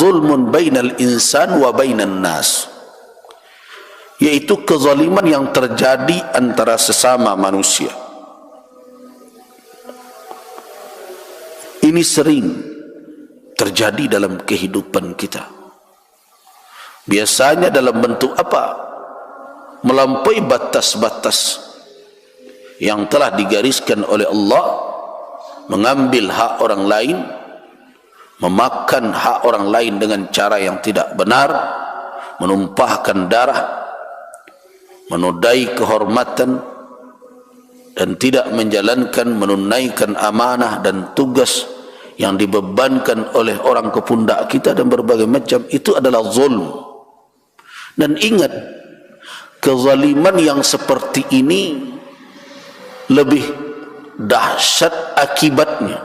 zulmun bainal insan wa bainan nas, yaitu kezaliman yang terjadi antara sesama manusia. Ini sering terjadi dalam kehidupan kita. Biasanya dalam bentuk apa? Melampaui batas-batas yang telah digariskan oleh Allah, mengambil hak orang lain, memakan hak orang lain dengan cara yang tidak benar, menumpahkan darah, menodai kehormatan, dan tidak menjalankan, menunaikan amanah dan tugas yang dibebankan oleh orang ke pundak kita dan berbagai macam. Itu adalah zulm. Dan ingat, kezaliman yang seperti ini lebih dahsyat akibatnya.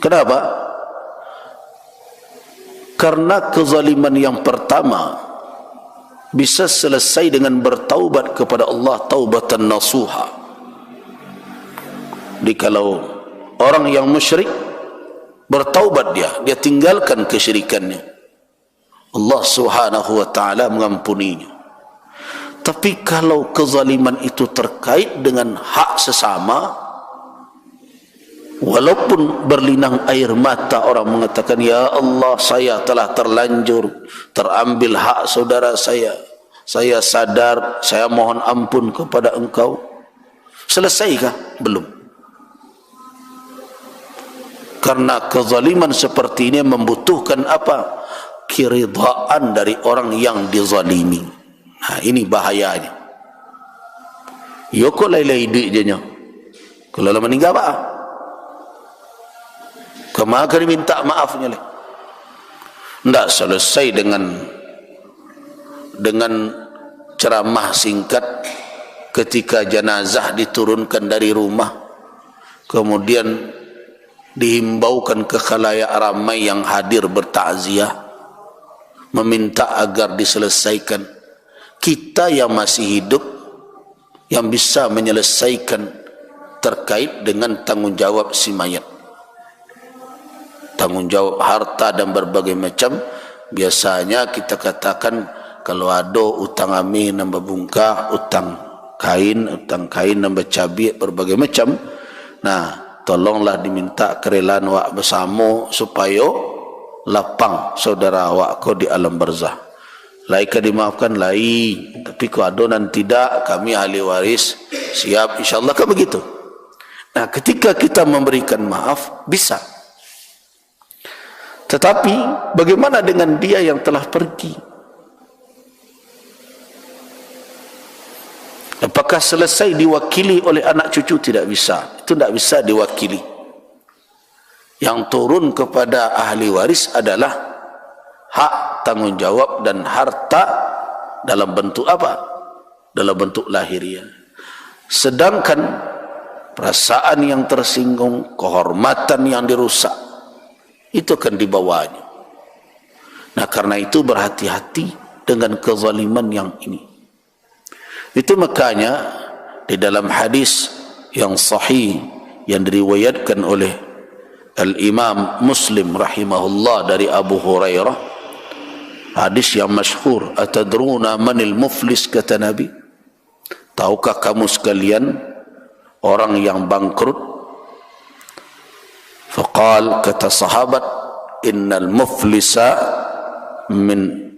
Kenapa? Karena kezaliman yang pertama bisa selesai dengan bertaubat kepada Allah, taubatan nasuha. Jadi kalau orang yang musyrik bertaubat, dia tinggalkan kesyirikannya, Allah subhanahu wa ta'ala mengampuninya. Tapi kalau kezaliman itu terkait dengan hak sesama, walaupun berlinang air mata orang mengatakan, ya Allah, saya telah terlanjur terambil hak saudara saya sadar, saya mohon ampun kepada engkau. Selesaikah? Belum. Karena kezaliman seperti ini membutuhkan apa? Keridhaan dari orang yang dizalimi. Nah, ini bahayanya. Yoko lailai duit je nya. Kalau lama meninggal apa? Kemana minta maafnya leh? Tidak selesai dengan ceramah singkat ketika jenazah diturunkan dari rumah, kemudian dihimbaukan ke khalayak ramai yang hadir bertakziah, meminta agar diselesaikan. Kita yang masih hidup yang bisa menyelesaikan terkait dengan tanggungjawab si mayat, tanggungjawab harta dan berbagai macam. Biasanya kita katakan kalau ada utang amin nambah bungkah, utang kain nambah cabai, berbagai macam. Nah, tolonglah diminta kerelaan wak bersama supaya lapang saudara awak kau di alam barzah. Laikah dimaafkan lain, tapi kalau ada dan tidak, kami ahli waris siap insyaallah, kan begitu. Nah, ketika kita memberikan maaf bisa. Tetapi bagaimana dengan dia yang telah pergi? Apakah selesai diwakili oleh anak cucu? Tidak bisa. Itu tidak bisa diwakili. Yang turun kepada ahli waris adalah hak, tanggungjawab dan harta dalam bentuk apa? Dalam bentuk lahiriah. Sedangkan perasaan yang tersinggung, kehormatan yang dirusak, itu akan dibawanya. Nah, karena itu berhati-hati dengan kezaliman yang ini. Itu makanya di dalam hadis yang sahih yang diriwayatkan oleh Al-Imam Muslim rahimahullah dari Abu Hurairah, hadis yang masyhur, atadruna manil muflis, kata Nabi, tahukah kamu sekalian orang yang bangkrut? Faqal, kata sahabat, innal muflisa min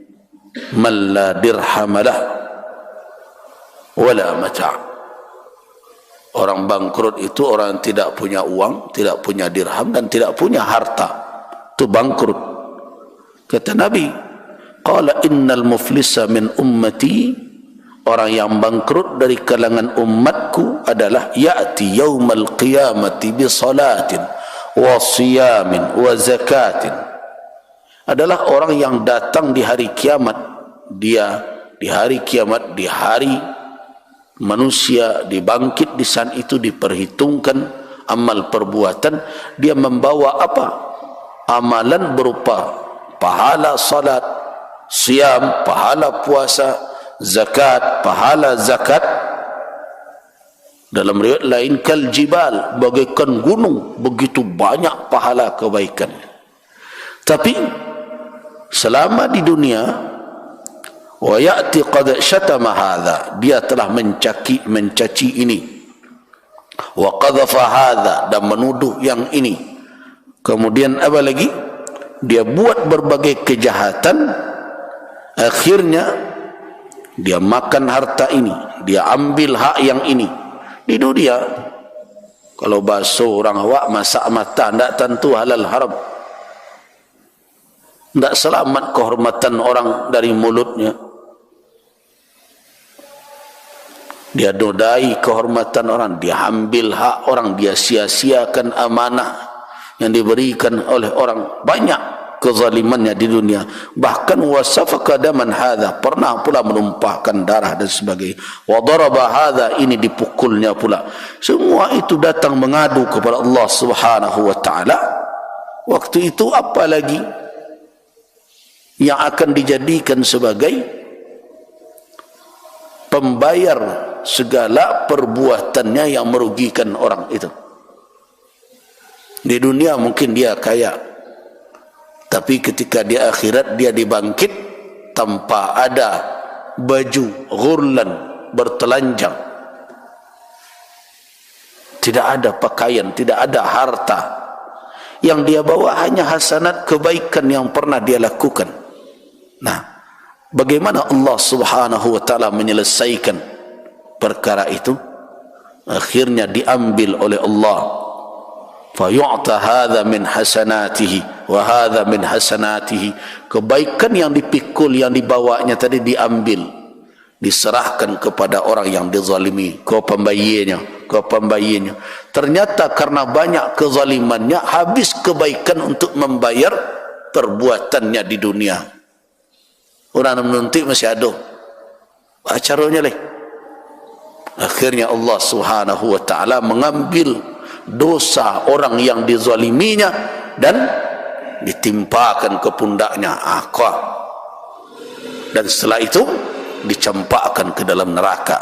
man la dirhamalah wala mata'. Orang bangkrut itu orang yang tidak punya uang, tidak punya dirham dan tidak punya harta. Itu bangkrut. Kata Nabi, qala innal muflisa min ummati, orang yang bangkrut dari kalangan umatku adalah ya'ti yaumal qiyamati bi salatin wa siyamin wa zakatin, adalah orang yang datang di hari kiamat. Dia di hari kiamat, di hari manusia dibangkit, di saat itu diperhitungkan amal perbuatan. Dia membawa apa? Amalan berupa pahala salat, siam, pahala puasa, zakat, pahala zakat. Dalam riwayat lain, kal jibal, bagaikan gunung, begitu banyak pahala kebaikan. Tapi selama di dunia, wa ya'ti qad syatama hadha, dia telah mencaci ini, wa qadhafa hadha, dan menuduh yang ini, kemudian apa lagi, dia buat berbagai kejahatan, akhirnya dia makan harta ini, dia ambil hak yang ini di dunia. Kalau bahasa orang awak, masak mata, tidak tentu halal haram, tidak selamat kehormatan orang dari mulutnya. Dia nodai kehormatan orang, dia ambil hak orang, dia sia-siakan amanah yang diberikan oleh orang. Banyak kezalimannya di dunia. Bahkan wasafaka daman hadha, pernah pula menumpahkan darah dan sebagainya. Wa daraba hadha, ini dipukulnya pula. Semua itu datang mengadu kepada Allah Subhanahu wa taala. Waktu itu apa lagi yang akan dijadikan sebagai pembayar segala perbuatannya yang merugikan orang itu? Di dunia mungkin dia kaya, tapi ketika di akhirat dia dibangkit tanpa ada baju, ghurlan, bertelanjang, tidak ada pakaian, tidak ada harta. Yang dia bawa hanya hasanat, kebaikan yang pernah dia lakukan. Nah, bagaimana Allah Subhanahu wa taala menyelesaikan perkara itu? Akhirnya diambil oleh Allah, fayu'ta hadha min hasanatihi wa hadha min hasanatihi. Kebaikan yang dipikul, yang dibawanya tadi diambil, diserahkan kepada orang yang dizalimi, ke pembayinya. Ternyata karena banyak kezalimannya, habis kebaikan untuk membayar perbuatannya di dunia. Orang menuntut masih ada acaranya leh. Akhirnya Allah Subhanahu wa taala mengambil dosa orang yang dizaliminya dan ditimpakan ke pundaknya akwa, dan setelah itu dicampakkan ke dalam neraka.